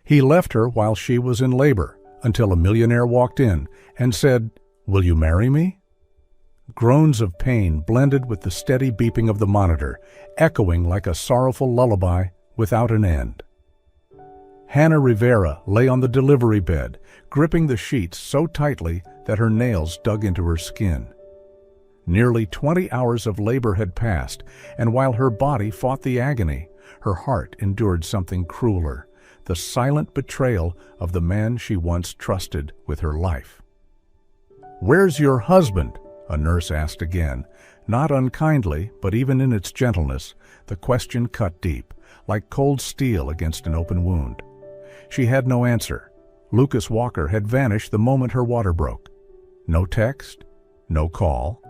He left her while she was in labor, until a millionaire walked in and said, "Will you marry me?" Groans of pain blended with the steady beeping of the monitor, echoing like a sorrowful lullaby without an end. Hannah Rivera lay on the delivery bed, gripping the sheets so tightly that her nails dug into her skin. Nearly 20 hours of labor had passed, and while her body fought the agony, her heart endured something crueler, the silent betrayal of the man she once trusted with her life. "Where's your husband?" a nurse asked again. Not unkindly, but even in its gentleness, the question cut deep, like cold steel against an open wound. She had no answer. Lucas Walker had vanished the moment her water broke. No text, no call,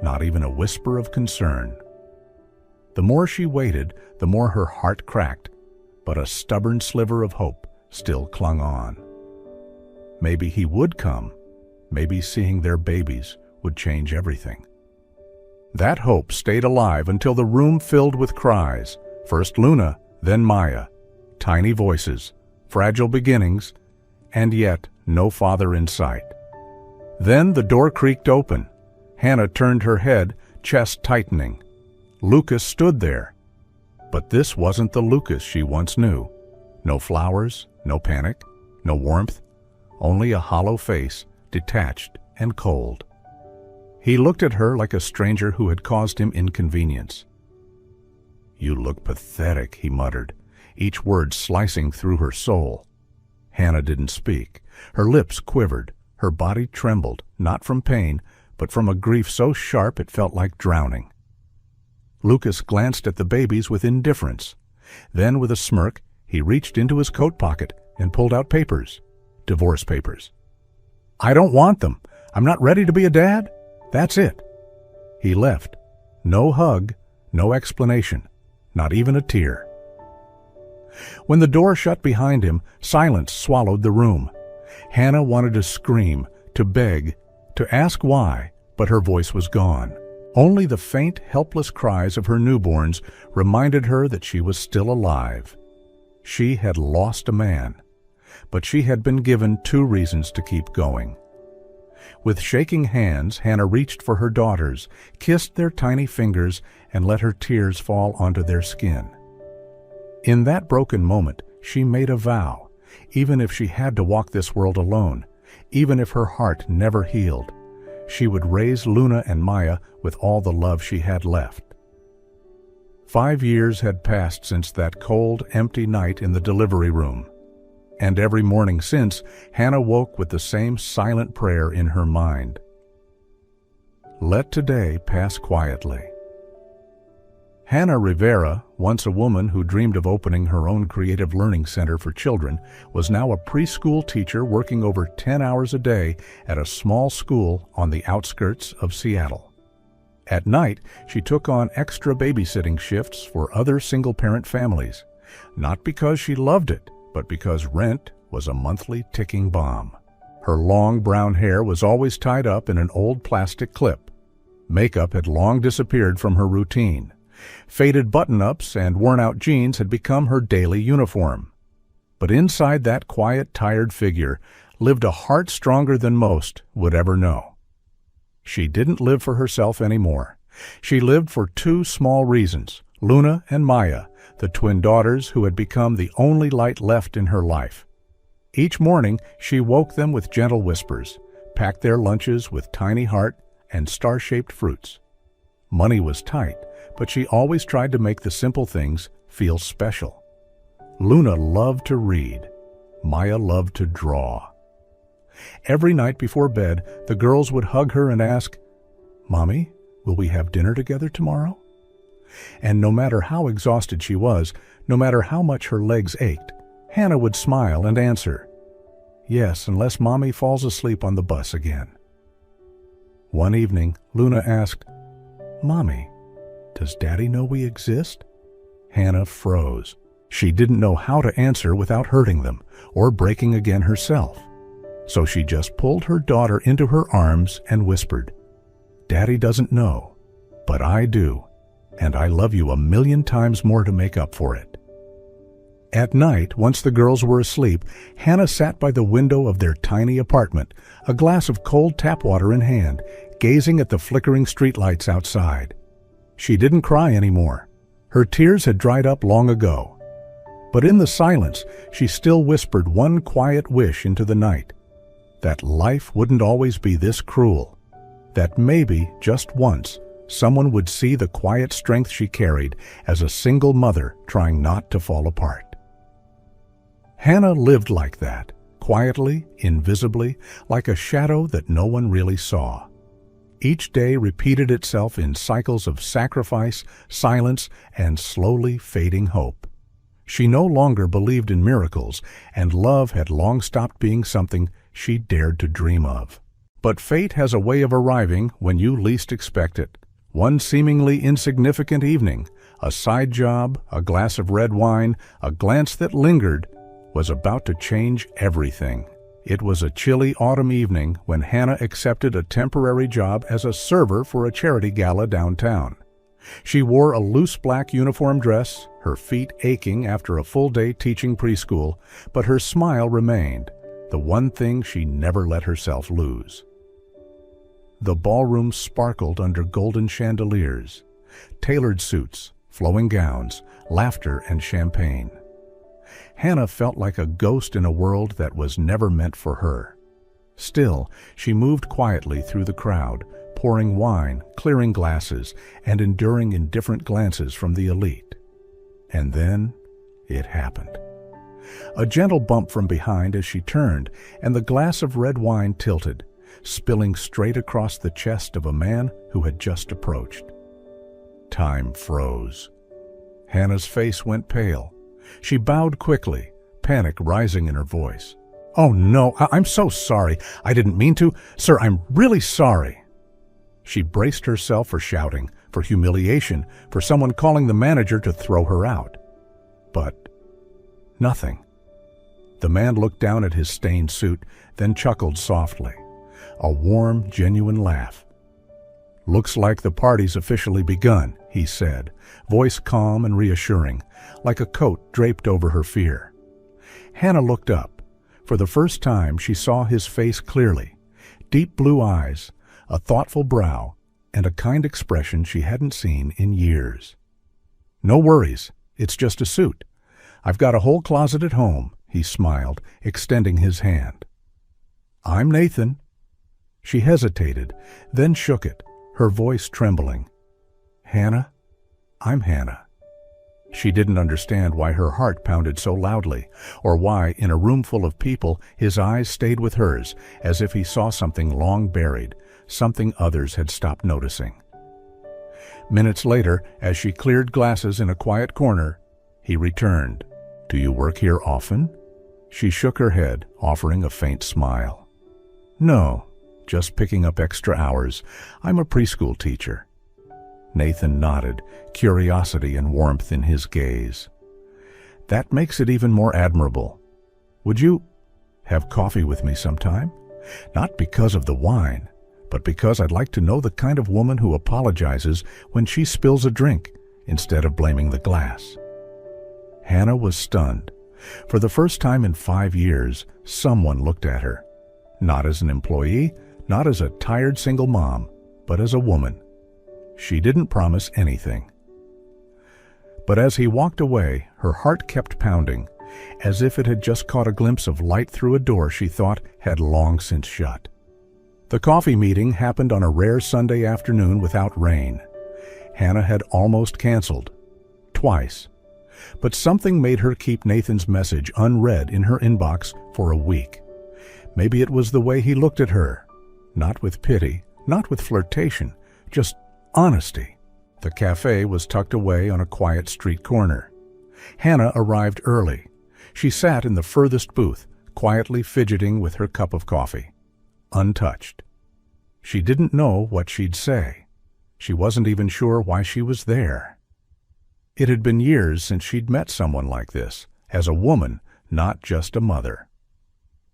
not even a whisper of concern. The more she waited, the more her heart cracked, but a stubborn sliver of hope still clung on. Maybe he would come. Maybe seeing their babies would change everything. That hope stayed alive until the room filled with cries. First Luna, then Maya. Tiny voices, fragile beginnings, and yet no father in sight. Then the door creaked open. Hannah turned her head, chest tightening. Lucas stood there. But this wasn't the Lucas she once knew. No flowers, no panic, no warmth, only a hollow face, detached and cold. He looked at her like a stranger who had caused him inconvenience. "You look pathetic," he muttered, each word slicing through her soul. Hannah didn't speak. Her lips quivered. Her body trembled, not from pain, but from a grief so sharp it felt like drowning. Lucas glanced at the babies with indifference. Then, with a smirk, he reached into his coat pocket and pulled out papers. Divorce papers. "I don't want them. I'm not ready to be a dad. That's it." He left. No hug, no explanation, not even a tear. When the door shut behind him, silence swallowed the room. Hannah wanted to scream, to beg, to ask why, but her voice was gone. Only the faint, helpless cries of her newborns reminded her that she was still alive. She had lost a man, but she had been given 2 reasons to keep going. With shaking hands, Hannah reached for her daughters, kissed their tiny fingers, and let her tears fall onto their skin. In that broken moment, she made a vow, even if she had to walk this world alone, even if her heart never healed, she would raise Luna and Maya with all the love she had left. 5 years had passed since that cold, empty night in the delivery room. And every morning since, Hannah woke with the same silent prayer in her mind. Let today pass quietly. Hannah Rivera, once a woman who dreamed of opening her own creative learning center for children, was now a preschool teacher working over 10 hours a day at a small school on the outskirts of Seattle. At night, she took on extra babysitting shifts for other single-parent families, not because she loved it, but because rent was a monthly ticking bomb. Her long brown hair was always tied up in an old plastic clip. Makeup had long disappeared from her routine. Faded button-ups and worn-out jeans had become her daily uniform. But inside that quiet, tired figure lived a heart stronger than most would ever know. She didn't live for herself anymore. She lived for 2 small reasons, Luna and Maya, the twin daughters who had become the only light left in her life. Each morning, she woke them with gentle whispers, packed their lunches with tiny heart and star-shaped fruits. Money was tight, but she always tried to make the simple things feel special. Luna loved to read. Maya loved to draw. Every night before bed, the girls would hug her and ask, "Mommy, will we have dinner together tomorrow?" And no matter how exhausted she was, no matter how much her legs ached, Hannah would smile and answer, "Yes, unless Mommy falls asleep on the bus again." One evening, Luna asked, "Mommy, does Daddy know we exist?" Hannah froze. She didn't know how to answer without hurting them or breaking again herself. So she just pulled her daughter into her arms and whispered, "Daddy doesn't know, but I do, and I love you 1,000,000 times more to make up for it." At night, once the girls were asleep, Hannah sat by the window of their tiny apartment, a glass of cold tap water in hand, gazing at the flickering streetlights outside. She didn't cry anymore. Her tears had dried up long ago. But in the silence, she still whispered one quiet wish into the night: that life wouldn't always be this cruel, that maybe, just once, someone would see the quiet strength she carried as a single mother trying not to fall apart. Hannah lived like that, quietly, invisibly, like a shadow that no one really saw. Each day repeated itself in cycles of sacrifice, silence, and slowly fading hope. She no longer believed in miracles, and love had long stopped being something she dared to dream of. But fate has a way of arriving when you least expect it. One seemingly insignificant evening, a side job, a glass of red wine, a glance that lingered, was about to change everything. It was a chilly autumn evening when Hannah accepted a temporary job as a server for a charity gala downtown. She wore a loose black uniform dress, her feet aching after a full day teaching preschool, but her smile remained, the one thing she never let herself lose. The ballroom sparkled under golden chandeliers, tailored suits, flowing gowns, laughter, and champagne. Hannah felt like a ghost in a world that was never meant for her. Still, she moved quietly through the crowd, pouring wine, clearing glasses, and enduring indifferent glances from the elite. And then it happened. A gentle bump from behind as she turned, and the glass of red wine tilted, spilling straight across the chest of a man who had just approached. Time froze. Hannah's face went pale. She bowed quickly, panic rising in her voice. "Oh no, I'm so sorry. I didn't mean to. Sir, I'm really sorry." She braced herself for shouting, for humiliation, for someone calling the manager to throw her out. But nothing. The man looked down at his stained suit, then chuckled softly. A warm, genuine laugh. "Looks like the party's officially begun," he said, voice calm and reassuring, like a coat draped over her fear. Hannah looked up. For the first time, she saw his face clearly. Deep blue eyes, a thoughtful brow, and a kind expression she hadn't seen in years. "No worries, it's just a suit. I've got a whole closet at home," he smiled, extending his hand. "I'm Nathan." She hesitated, then shook it, her voice trembling. "Hannah? I'm Hannah." She didn't understand why her heart pounded so loudly, or why, in a room full of people, his eyes stayed with hers, as if he saw something long buried, something others had stopped noticing. Minutes later, as she cleared glasses in a quiet corner, he returned. "Do you work here often?" She shook her head, offering a faint smile. "No, just picking up extra hours. I'm a preschool teacher." Nathan nodded, curiosity and warmth in his gaze. "That makes it even more admirable. Would you have coffee with me sometime? Not because of the wine, but because I'd like to know the kind of woman who apologizes when she spills a drink instead of blaming the glass." Hannah was stunned. For the first time in 5 years, someone looked at her. Not as an employee, not as a tired single mom, but as a woman. She didn't promise anything. But as he walked away, her heart kept pounding, as if it had just caught a glimpse of light through a door she thought had long since shut. The coffee meeting happened on a rare Sunday afternoon without rain. Hannah had almost canceled. Twice. But something made her keep Nathan's message unread in her inbox for a week. Maybe it was the way he looked at her. Not with pity, not with flirtation, just honesty. The cafe was tucked away on a quiet street corner. Hannah arrived early. She sat in the furthest booth, quietly fidgeting with her cup of coffee. Untouched. She didn't know what she'd say. She wasn't even sure why she was there. It had been years since she'd met someone like this, as a woman, not just a mother.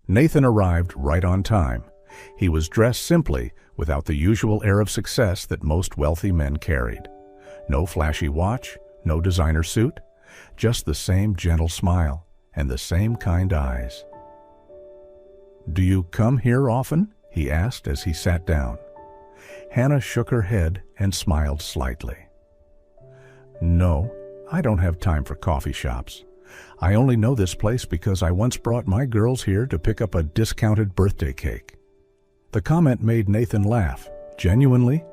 Nathan arrived right on time. He was dressed simply, without the usual air of success that most wealthy men carried. No flashy watch, no designer suit, just the same gentle smile and the same kind eyes. "Do you come here often?" he asked as he sat down. Hannah shook her head and smiled slightly. "No, I don't have time for coffee shops. I only know this place because I once brought my girls here to pick up a discounted birthday cake." The comment made Nathan laugh, genuinely,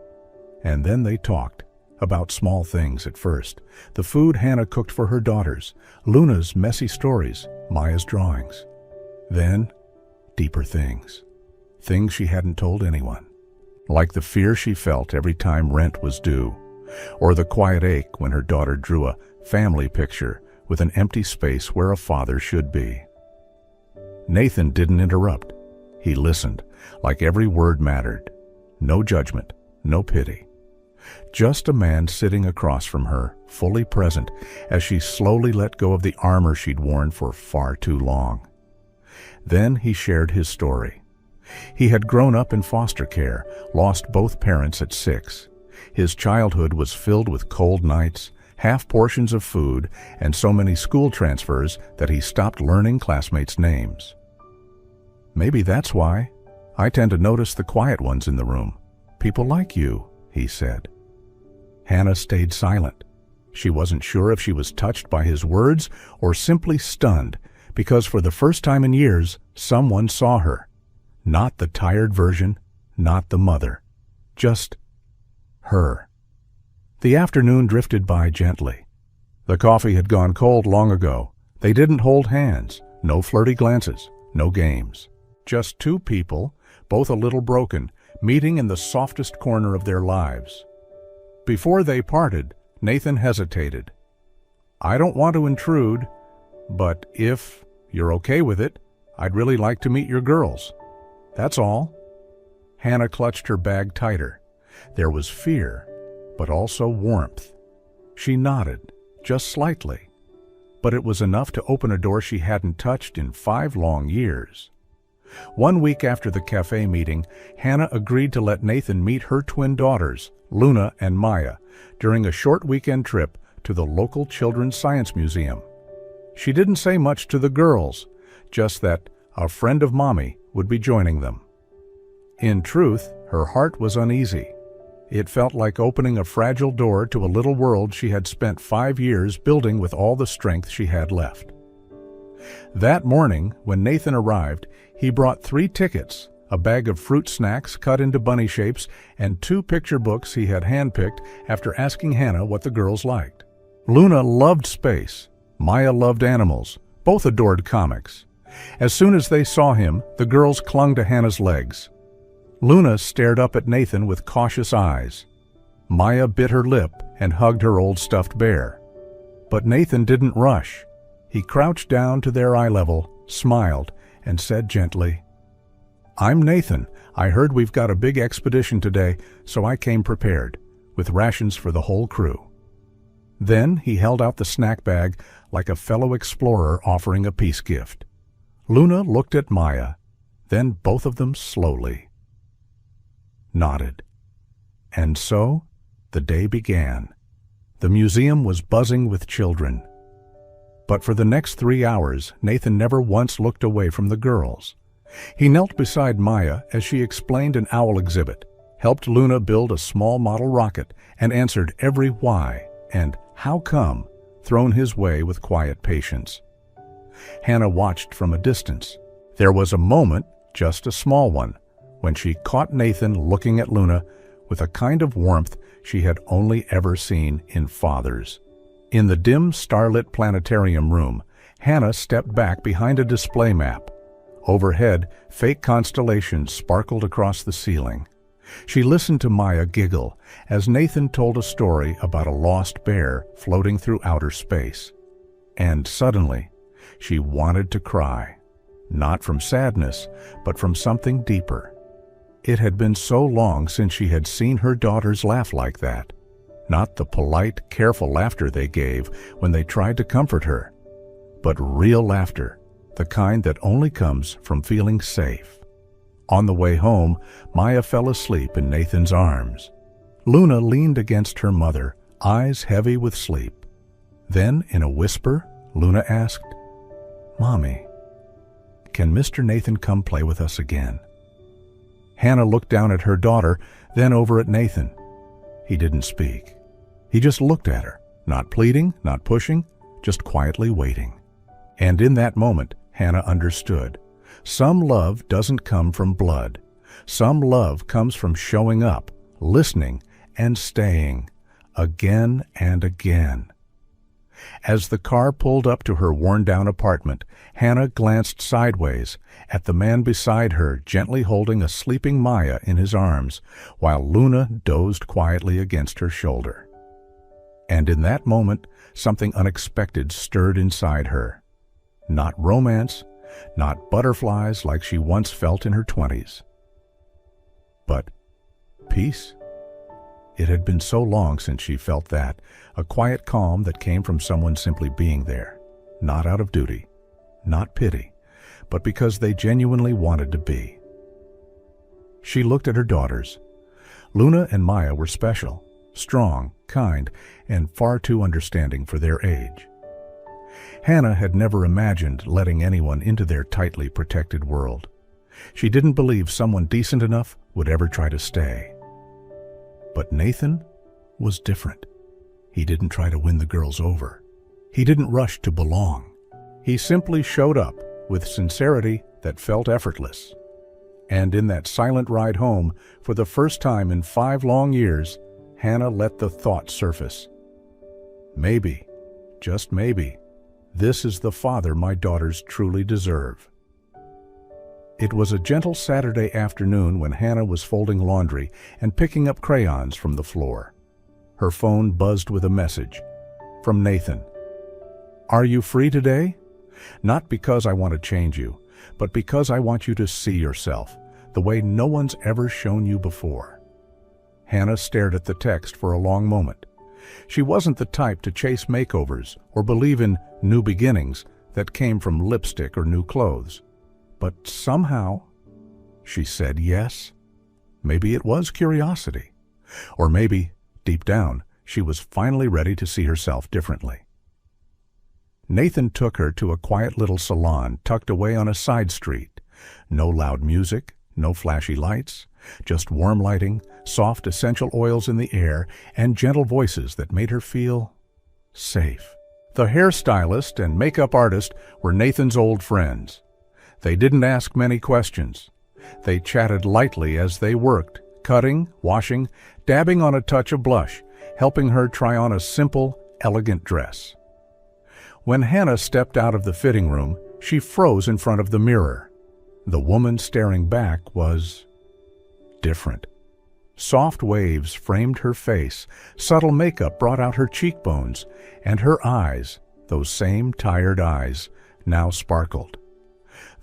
and then they talked. About small things at first, the food Hannah cooked for her daughters, Luna's messy stories, Maya's drawings. Then, deeper things. Things she hadn't told anyone. Like the fear she felt every time rent was due, or the quiet ache when her daughter drew a family picture with an empty space where a father should be. Nathan didn't interrupt. He listened, like every word mattered. No judgment, no pity. Just a man sitting across from her, fully present, as she slowly let go of the armor she'd worn for far too long. Then he shared his story. He had grown up in foster care, lost both parents at 6. His childhood was filled with cold nights, half portions of food, and so many school transfers that he stopped learning classmates' names. "Maybe that's why. I tend to notice the quiet ones in the room. People like you," he said. Hannah stayed silent. She wasn't sure if she was touched by his words or simply stunned, because for the first time in years, someone saw her. Not the tired version, not the mother. Just her. The afternoon drifted by gently. The coffee had gone cold long ago. They didn't hold hands, no flirty glances, no games. Just two people, both a little broken, meeting in the softest corner of their lives. Before they parted, Nathan hesitated. "I don't want to intrude, but if you're okay with it, I'd really like to meet your girls. That's all." Hannah clutched her bag tighter. There was fear, but also warmth. She nodded, just slightly, but it was enough to open a door she hadn't touched in 5 long years. 1 week after the cafe meeting, Hannah agreed to let Nathan meet her twin daughters, Luna and Maya, during a short weekend trip to the local Children's Science Museum. She didn't say much to the girls, just that a friend of Mommy would be joining them. In truth, her heart was uneasy. It felt like opening a fragile door to a little world she had spent 5 years building with all the strength she had left. That morning, when Nathan arrived, he brought 3 tickets, a bag of fruit snacks cut into bunny shapes, and 2 picture books he had handpicked after asking Hannah what the girls liked. Luna loved space. Maya loved animals. Both adored comics. As soon as they saw him, the girls clung to Hannah's legs. Luna stared up at Nathan with cautious eyes. Maya bit her lip and hugged her old stuffed bear. But Nathan didn't rush. He crouched down to their eye level, smiled, and said gently, "I'm Nathan. I heard we've got a big expedition today, so I came prepared, with rations for the whole crew." Then he held out the snack bag like a fellow explorer offering a peace gift. Luna looked at Maya, then both of them slowly nodded. And so, the day began. The museum was buzzing with children. But for the next 3 hours, Nathan never once looked away from the girls. He knelt beside Maya as she explained an owl exhibit, helped Luna build a small model rocket, and answered every why and how come thrown his way with quiet patience. Hannah watched from a distance. There was a moment, just a small one, when she caught Nathan looking at Luna with a kind of warmth she had only ever seen in fathers. In the dim, starlit planetarium room, Hannah stepped back behind a display map. Overhead, fake constellations sparkled across the ceiling. She listened to Maya giggle as Nathan told a story about a lost bear floating through outer space. And suddenly, she wanted to cry. Not from sadness, but from something deeper. It had been so long since she had seen her daughters laugh like that. Not the polite, careful laughter they gave when they tried to comfort her, but real laughter, the kind that only comes from feeling safe. On the way home, Maya fell asleep in Nathan's arms. Luna leaned against her mother, eyes heavy with sleep. Then, in a whisper, Luna asked, "Mommy, can Mr. Nathan come play with us again?" Hannah looked down at her daughter, then over at Nathan. He didn't speak. He just looked at her, not pleading, not pushing, just quietly waiting. And in that moment, Hannah understood. Some love doesn't come from blood. Some love comes from showing up, listening, and staying, again and again. As the car pulled up to her worn-down apartment, Hannah glanced sideways at the man beside her gently holding a sleeping Maya in his arms, while Luna dozed quietly against her shoulder. And in that moment, something unexpected stirred inside her. Not romance, not butterflies like she once felt in her 20s, but peace. It had been so long since she felt that, a quiet calm that came from someone simply being there, not out of duty, not pity, but because they genuinely wanted to be. She looked at her daughters. Luna and Maya were special, strong, kind, and far too understanding for their age. Hannah had never imagined letting anyone into their tightly protected world. She didn't believe someone decent enough would ever try to stay. But Nathan was different. He didn't try to win the girls over. He didn't rush to belong. He simply showed up with sincerity that felt effortless. And in that silent ride home, for the first time in 5 long years, Hannah let the thought surface. Maybe, just maybe, this is the father my daughters truly deserve. It was a gentle Saturday afternoon when Hannah was folding laundry and picking up crayons from the floor. Her phone buzzed with a message from Nathan. "Are you free today? Not because I want to change you, but because I want you to see yourself the way no one's ever shown you before." Hannah stared at the text for a long moment. She wasn't the type to chase makeovers or believe in new beginnings that came from lipstick or new clothes. But somehow, she said yes. Maybe it was curiosity. Or maybe, deep down, she was finally ready to see herself differently. Nathan took her to a quiet little salon tucked away on a side street. No loud music, no flashy lights, just warm lighting, soft essential oils in the air, and gentle voices that made her feel safe. The hairstylist and makeup artist were Nathan's old friends. They didn't ask many questions. They chatted lightly as they worked, cutting, washing, dabbing on a touch of blush, helping her try on a simple, elegant dress. When Hannah stepped out of the fitting room, she froze in front of the mirror. The woman staring back was different. Soft waves framed her face, subtle makeup brought out her cheekbones, and her eyes, those same tired eyes, now sparkled.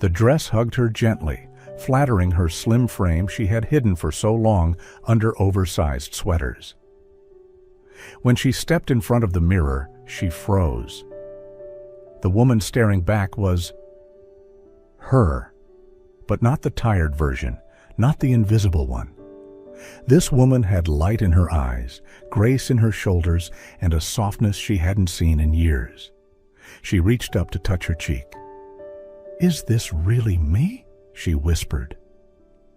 The dress hugged her gently, flattering her slim frame she had hidden for so long under oversized sweaters. When she stepped in front of the mirror, she froze. The woman staring back was her, but not the tired version, not the invisible one. This woman had light in her eyes, grace in her shoulders, and a softness she hadn't seen in years. She reached up to touch her cheek. "Is this really me?" she whispered.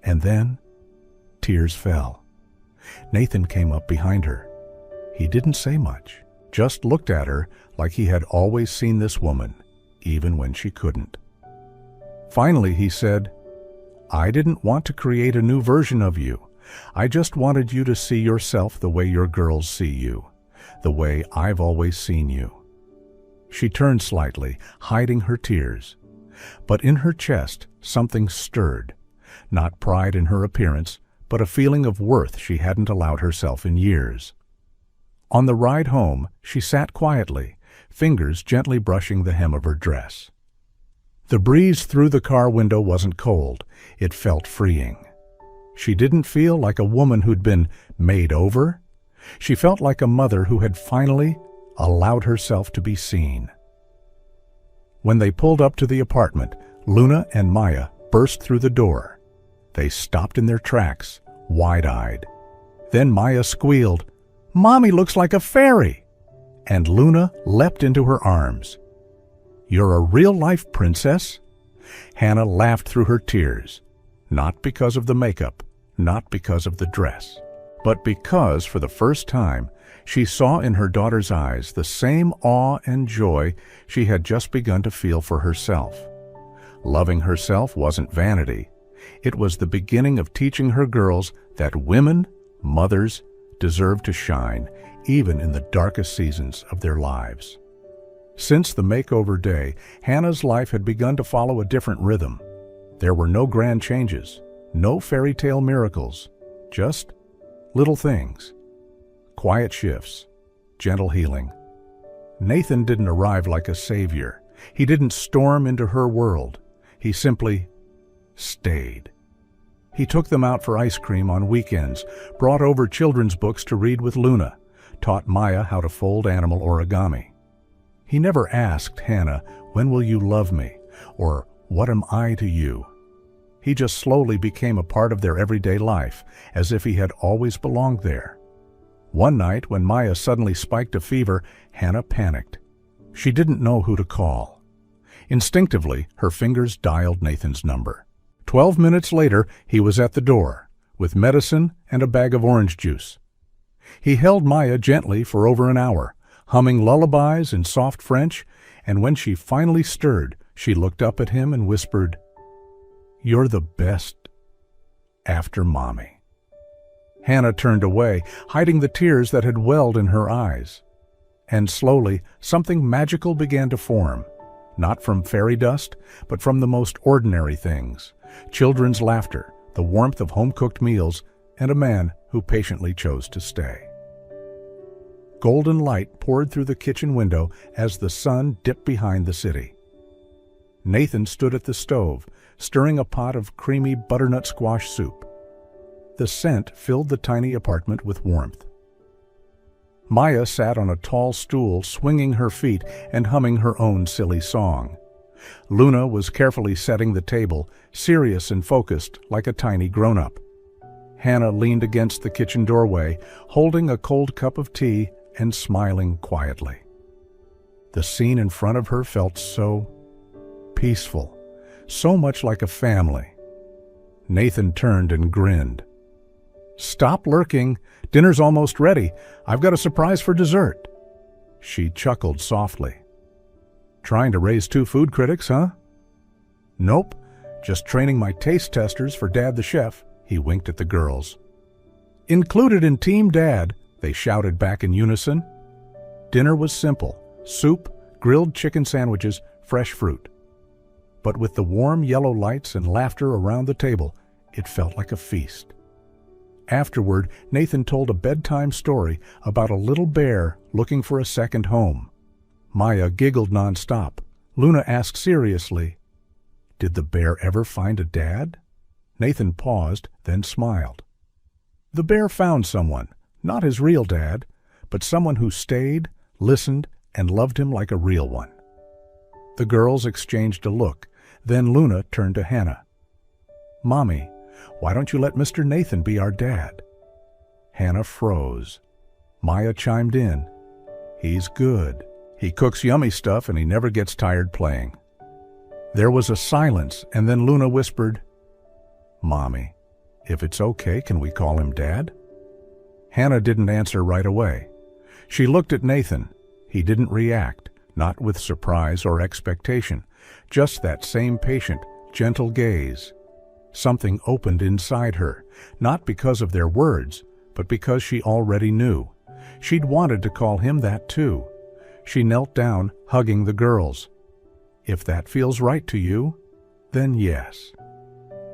And then, tears fell. Nathan came up behind her. He didn't say much, just looked at her like he had always seen this woman, even when she couldn't. Finally, he said, "I didn't want to create a new version of you. I just wanted you to see yourself the way your girls see you, the way I've always seen you." She turned slightly, hiding her tears. But in her chest, something stirred. Not pride in her appearance, but a feeling of worth she hadn't allowed herself in years. On the ride home, she sat quietly, fingers gently brushing the hem of her dress. The breeze through the car window wasn't cold. It felt freeing. She didn't feel like a woman who'd been made over. She felt like a mother who had finally allowed herself to be seen. When they pulled up to the apartment, Luna and Maya burst through the door. They stopped in their tracks, wide-eyed. Then Maya squealed, "Mommy looks like a fairy!" and Luna leapt into her arms. "You're a real-life princess?" Hannah laughed through her tears, not because of the makeup, not because of the dress, but because, for the first time, she saw in her daughter's eyes the same awe and joy she had just begun to feel for herself. Loving herself wasn't vanity. It was the beginning of teaching her girls that women, mothers, deserve to shine, even in the darkest seasons of their lives. Since the makeover day, Hannah's life had begun to follow a different rhythm. There were no grand changes, no fairy tale miracles, just little things. Quiet shifts, gentle healing. Nathan didn't arrive like a savior. He didn't storm into her world. He simply stayed. He took them out for ice cream on weekends, brought over children's books to read with Luna, taught Maya how to fold animal origami. He never asked Hannah, "When will you love me?" or "What am I to you?" He just slowly became a part of their everyday life, as if he had always belonged there. One night, when Maya suddenly spiked a fever, Hannah panicked. She didn't know who to call. Instinctively, her fingers dialed Nathan's number. 12 minutes later, he was at the door, with medicine and a bag of orange juice. He held Maya gently for over an hour, humming lullabies in soft French, and when she finally stirred, she looked up at him and whispered, "You're the best after Mommy." Hannah turned away, hiding the tears that had welled in her eyes. And slowly, something magical began to form, not from fairy dust, but from the most ordinary things: children's laughter, the warmth of home-cooked meals, and a man who patiently chose to stay. Golden light poured through the kitchen window as the sun dipped behind the city. Nathan stood at the stove, stirring a pot of creamy butternut squash soup. The scent filled the tiny apartment with warmth. Maya sat on a tall stool, swinging her feet and humming her own silly song. Luna was carefully setting the table, serious and focused like a tiny grown-up. Hannah leaned against the kitchen doorway, holding a cold cup of tea and smiling quietly. The scene in front of her felt so peaceful, so much like a family. Nathan turned and grinned. "Stop lurking. Dinner's almost ready. I've got a surprise for dessert." She chuckled softly. "Trying to raise two food critics, huh?" "Nope, just training my taste testers for Dad the Chef," he winked at the girls. "Included in Team Dad," they shouted back in unison. Dinner was simple: soup, grilled chicken sandwiches, fresh fruit. But with the warm yellow lights and laughter around the table, it felt like a feast. Afterward, Nathan told a bedtime story about a little bear looking for a second home. Maya giggled nonstop. Luna asked seriously, "Did the bear ever find a dad?" Nathan paused, then smiled. "The bear found someone, not his real dad, but someone who stayed, listened, and loved him like a real one." The girls exchanged a look. Then Luna turned to Hannah. "Mommy, why don't you let Mr. Nathan be our dad?" Hannah froze. Maya chimed in. "He's good. He cooks yummy stuff and he never gets tired playing." There was a silence, and then Luna whispered, "Mommy, if it's okay, can we call him Dad?" Hannah didn't answer right away. She looked at Nathan. He didn't react, not with surprise or expectation, just that same patient, gentle gaze. Something opened inside her, not because of their words, but because she already knew. She'd wanted to call him that too. She knelt down, hugging the girls. "If that feels right to you, then yes."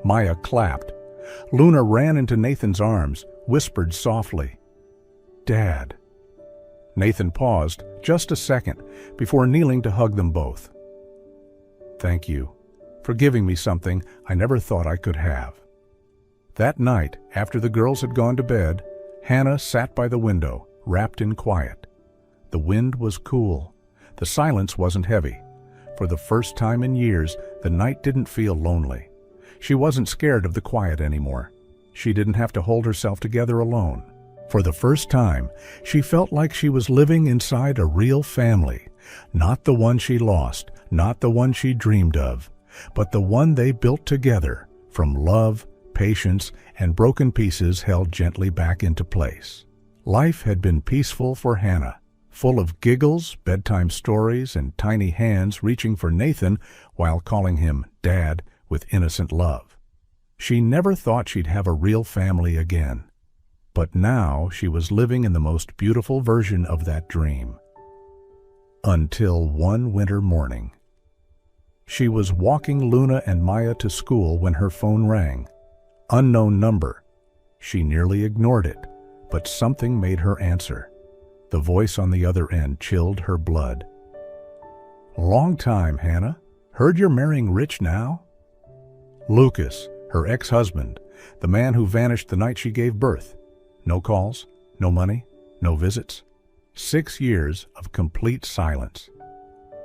Maya clapped. Luna ran into Nathan's arms, whispered softly, "Dad." Nathan paused just a second before kneeling to hug them both. "Thank you for giving me something I never thought I could have." That night, after the girls had gone to bed, Hannah sat by the window, wrapped in quiet. The wind was cool. The silence wasn't heavy. For the first time in years, the night didn't feel lonely. She wasn't scared of the quiet anymore. She didn't have to hold herself together alone. For the first time, she felt like she was living inside a real family, not the one she lost, not the one she dreamed of, but the one they built together from love, patience, and broken pieces held gently back into place. Life had been peaceful for Hannah, full of giggles, bedtime stories, and tiny hands reaching for Nathan while calling him Dad with innocent love. She never thought she'd have a real family again. But now she was living in the most beautiful version of that dream. Until one winter morning. She was walking Luna and Maya to school when her phone rang. Unknown number. She nearly ignored it, but something made her answer. The voice on the other end chilled her blood. "Long time, Hannah. Heard you're marrying Rich now?" Lucas, her ex-husband, the man who vanished the night she gave birth. No calls, no money, no visits. 6 years of complete silence.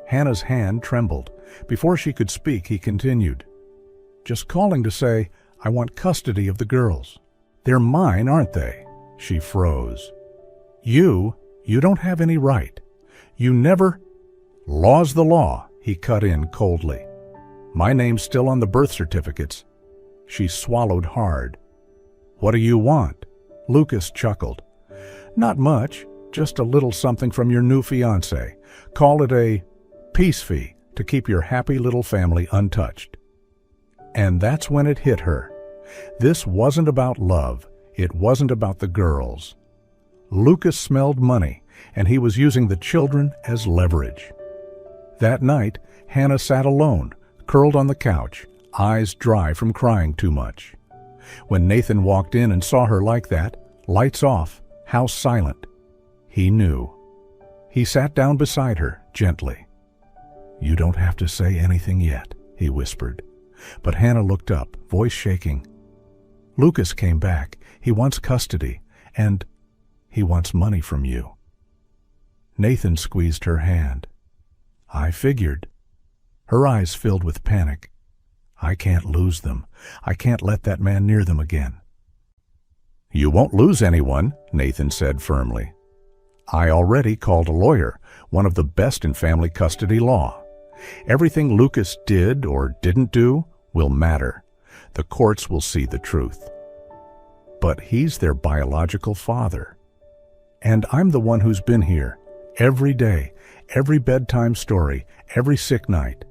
Hannah's hand trembled. Before she could speak, he continued, "Just calling to say I want custody of the girls. They're mine, aren't they?" She froze. You don't have any right. You never—" "Law's the law," he cut in coldly. "My name's still on the birth certificates." She swallowed hard. "What do you want?" Lucas chuckled. "Not much, just a little something from your new fiancé. Call it a peace fee to keep your happy little family untouched." And that's when it hit her. This wasn't about love. It wasn't about the girls. Lucas smelled money, and he was using the children as leverage. That night, Hannah sat alone, curled on the couch, eyes dry from crying too much. When Nathan walked in and saw her like that, lights off, house silent, he knew. He sat down beside her, gently. "You don't have to say anything yet," he whispered. But Hannah looked up, voice shaking. "Lucas came back. He wants custody, and he wants money from you." Nathan squeezed her hand. "I figured." Her eyes filled with panic. "I can't lose them. I can't let that man near them again." "You won't lose anyone," Nathan said firmly. "I already called a lawyer, one of the best in family custody law. Everything Lucas did or didn't do will matter. The courts will see the truth. But he's their biological father. And I'm the one who's been here, every day, every bedtime story, every sick night.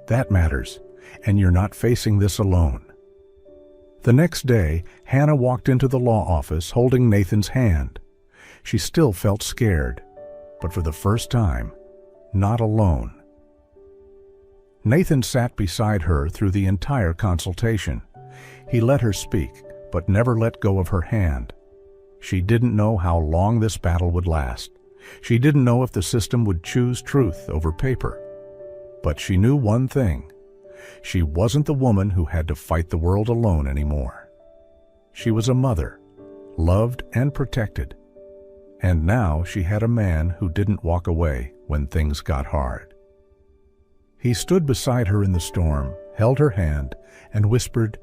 That matters, and you're not facing this alone." The next day, Hannah walked into the law office holding Nathan's hand. She still felt scared, but for the first time, not alone. Nathan sat beside her through the entire consultation. He let her speak, but never let go of her hand. She didn't know how long this battle would last. She didn't know if the system would choose truth over paper. But she knew one thing. She wasn't the woman who had to fight the world alone anymore. She was a mother, loved and protected. And now she had a man who didn't walk away when things got hard. He stood beside her in the storm, held her hand, and whispered,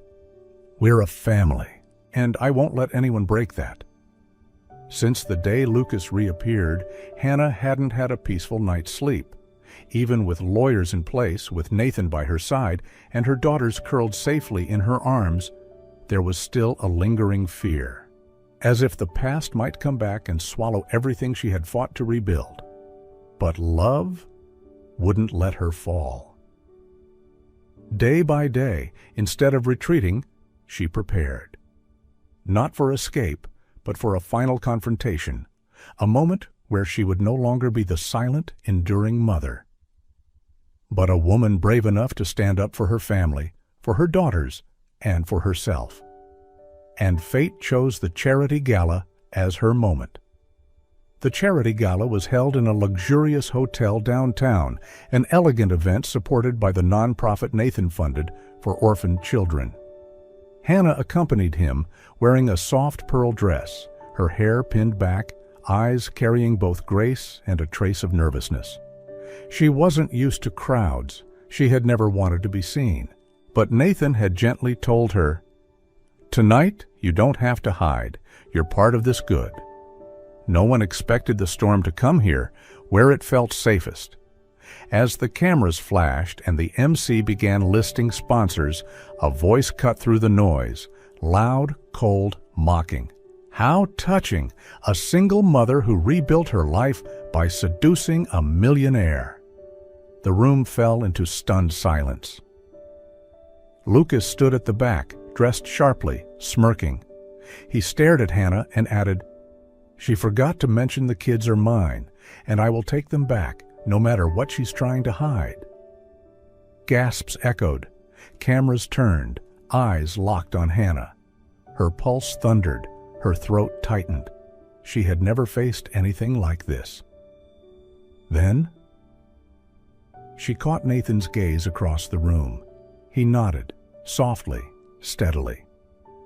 "We're a family, and I won't let anyone break that." Since the day Lucas reappeared, Hannah hadn't had a peaceful night's sleep. Even with lawyers in place, with Nathan by her side, and her daughters curled safely in her arms, there was still a lingering fear, as if the past might come back and swallow everything she had fought to rebuild. But love wouldn't let her fall. Day by day, instead of retreating, she prepared. Not for escape, but for a final confrontation, a moment where she would no longer be the silent, enduring mother, but a woman brave enough to stand up for her family, for her daughters, and for herself. And fate chose the charity gala as her moment. The charity gala was held in a luxurious hotel downtown, an elegant event supported by the nonprofit Nathan funded for orphaned children. Hannah accompanied him, wearing a soft pearl dress, her hair pinned back, eyes carrying both grace and a trace of nervousness. She wasn't used to crowds. She had never wanted to be seen. But Nathan had gently told her, "Tonight, you don't have to hide. You're part of this good. No one expected the storm to come here, where it felt safest. As the cameras flashed and the MC began listing sponsors, a voice cut through the noise, loud, cold, mocking. How touching! A single mother who rebuilt her life by seducing a millionaire. The room fell into stunned silence. Lucas stood at the back, dressed sharply, smirking. He stared at Hannah and added, "She forgot to mention the kids are mine, and I will take them back, no matter what she's trying to hide." Gasps echoed. Cameras turned, eyes locked on Hannah. Her pulse thundered, her throat tightened. She had never faced anything like this. Then, she caught Nathan's gaze across the room. He nodded, softly, steadily,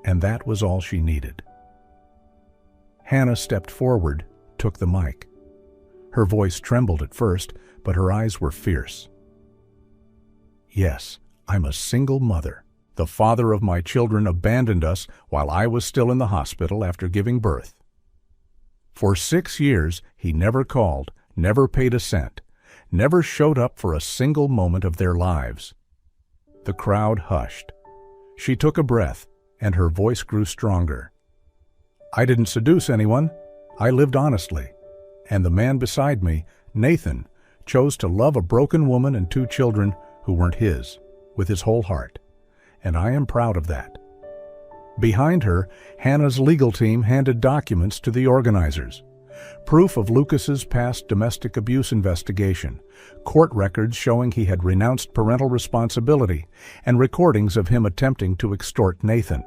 and that was all she needed. Hannah stepped forward, took the mic. Her voice trembled at first, but her eyes were fierce. "Yes, I'm a single mother. The father of my children abandoned us while I was still in the hospital after giving birth. For 6 years, he never called, never paid a cent, never showed up for a single moment of their lives." The crowd hushed. She took a breath, and her voice grew stronger. "I didn't seduce anyone. I lived honestly. And the man beside me, Nathan, chose to love a broken woman and 2 children who weren't his, with his whole heart. And I am proud of that." Behind her, Hannah's legal team handed documents to the organizers. Proof of Lucas's past domestic abuse investigation, court records showing he had renounced parental responsibility, and recordings of him attempting to extort Nathan.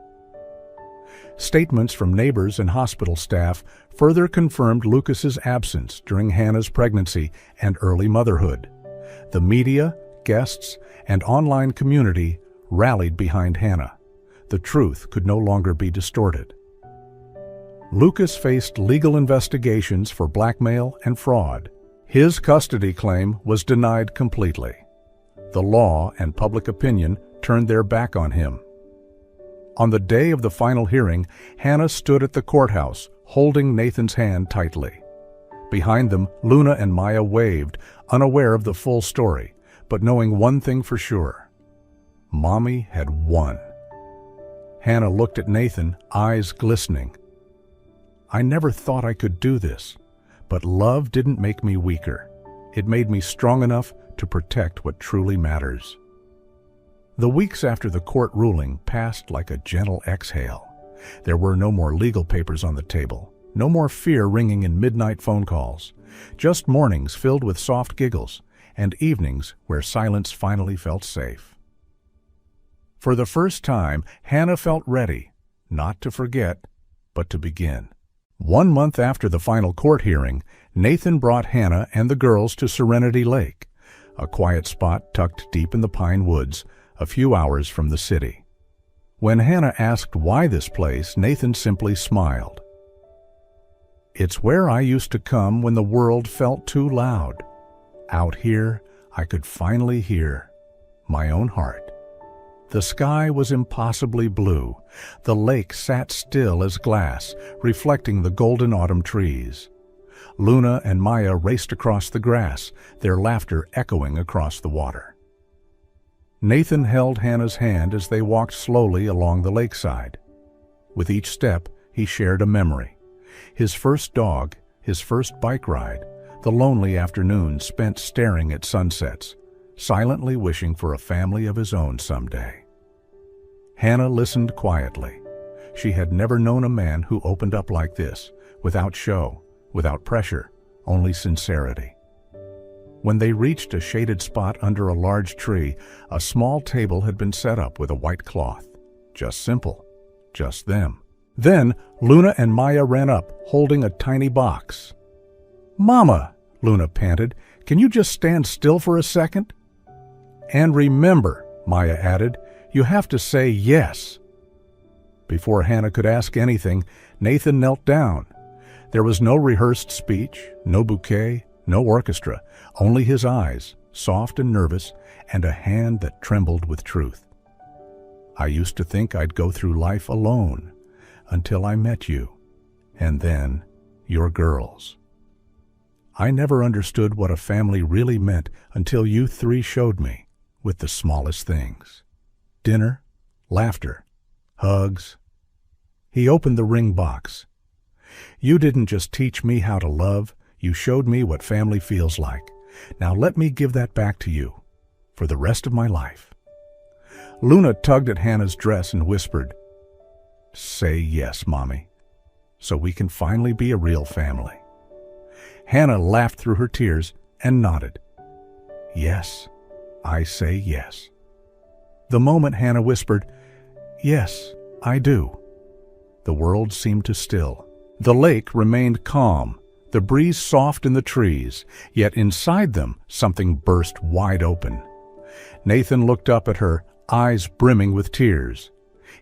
Statements from neighbors and hospital staff further confirmed Lucas's absence during Hannah's pregnancy and early motherhood. The media, guests, and online community rallied behind Hannah. The truth could no longer be distorted. Lucas faced legal investigations for blackmail and fraud. His custody claim was denied completely. The law and public opinion turned their back on him. On the day of the final hearing, Hannah stood at the courthouse, holding Nathan's hand tightly. Behind them, Luna and Maya waved, unaware of the full story, but knowing one thing for sure: Mommy had won. Hannah looked at Nathan, eyes glistening. "I never thought I could do this, but love didn't make me weaker. It made me strong enough to protect what truly matters." The weeks after the court ruling passed like a gentle exhale. There were no more legal papers on the table, no more fear ringing in midnight phone calls, just mornings filled with soft giggles and evenings where silence finally felt safe. For the first time, Hannah felt ready, not to forget, but to begin. 1 month after the final court hearing, Nathan brought Hannah and the girls to Serenity Lake, a quiet spot tucked deep in the pine woods, a few hours from the city. When Hannah asked why this place, Nathan simply smiled. "It's where I used to come when the world felt too loud. Out here, I could finally hear my own heart." The sky was impossibly blue. The lake sat still as glass, reflecting the golden autumn trees. Luna and Maya raced across the grass, their laughter echoing across the water. Nathan held Hannah's hand as they walked slowly along the lakeside. With each step, he shared a memory. His first dog, his first bike ride, the lonely afternoons spent staring at sunsets, silently wishing for a family of his own someday. Hannah listened quietly. She had never known a man who opened up like this, without show, without pressure, only sincerity. When they reached a shaded spot under a large tree, a small table had been set up with a white cloth. Just simple. Just them. Then Luna and Maya ran up, holding a tiny box. "Mama," Luna panted, "can you just stand still for a second?" "And remember," Maya added, "you have to say yes." Before Hannah could ask anything, Nathan knelt down. There was no rehearsed speech, no bouquet, no orchestra, only his eyes, soft and nervous, and a hand that trembled with truth. "I used to think I'd go through life alone, until I met you. And then your girls. I never understood what a family really meant until you three showed me, with the smallest things. Dinner, laughter, hugs. He opened the ring box. You didn't just teach me how to love, you showed me what family feels like. Now let me give that back to you, for the rest of my life. Luna tugged at Hannah's dress and whispered, "Say yes, Mommy, so we can finally be a real family." Hannah laughed through her tears and nodded. "Yes, I say yes." The moment Hannah whispered, "Yes, I do," the world seemed to still. The lake remained calm, the breeze soft in the trees, yet inside them something burst wide open. Nathan looked up at her, eyes brimming with tears.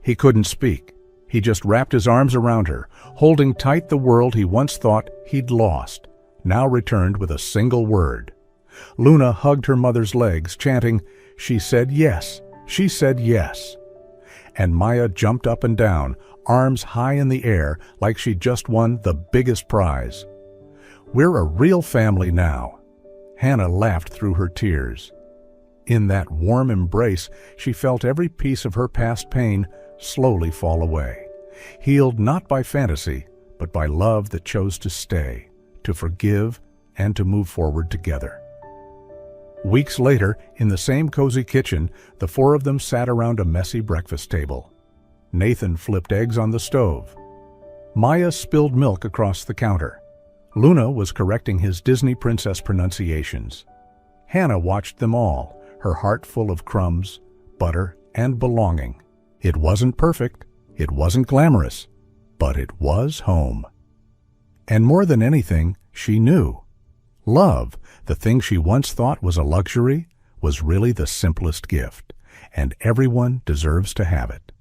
He couldn't speak. He just wrapped his arms around her, holding tight the world he once thought he'd lost, now returned with a single word. Luna hugged her mother's legs, chanting, "She said yes, she said yes." And Maya jumped up and down, arms high in the air like she'd just won the biggest prize. "We're a real family now." Hannah laughed through her tears. In that warm embrace, she felt every piece of her past pain slowly fall away, healed not by fantasy, but by love that chose to stay, to forgive, and to move forward together. Weeks later, in the same cozy kitchen, the four of them sat around a messy breakfast table. Nathan flipped eggs on the stove. Maya spilled milk across the counter. Luna was correcting his Disney princess pronunciations. Hannah watched them all, her heart full of crumbs, butter, and belonging. It wasn't perfect, it wasn't glamorous, but it was home. And more than anything, she knew. Love, the thing she once thought was a luxury, was really the simplest gift, and everyone deserves to have it.